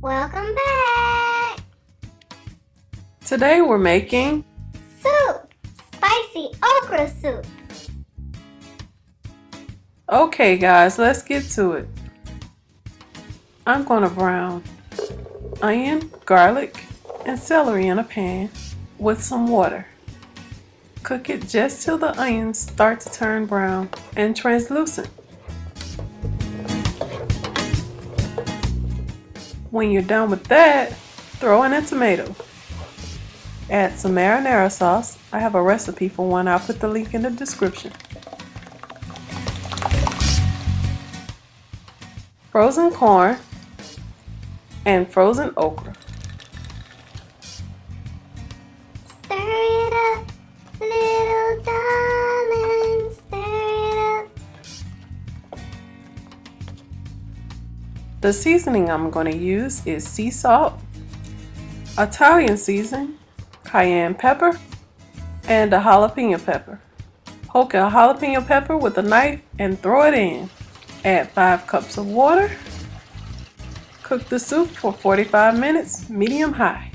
Welcome back! Today we're making Soup! Spicy okra soup! Okay guys, let's get to it. I'm going to brown onion, garlic, and celery in a pan with some water. Cook it just till the onions start to turn brown and translucent. When you're done with that, throw in a tomato. Add some marinara sauce. I have a recipe for one. I'll put the link in the description. Frozen corn and frozen okra. Stir it up, little darling, stir it up. The seasoning I'm going to use is sea salt, Italian seasoning, cayenne pepper, and a jalapeno pepper. Poke a jalapeno pepper with a knife and throw it in. Add 5 cups of water. Cook the soup for 45 minutes, medium high.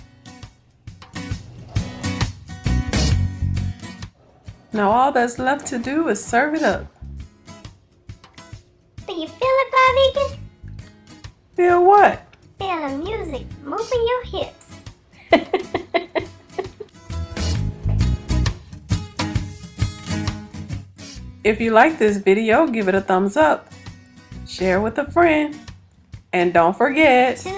Now all that's left to do is serve it up. Do you feel it, Vegan? Feel what? Feel the music moving your hips. If you like this video, give it a thumbs up. Share with a friend. And don't forget To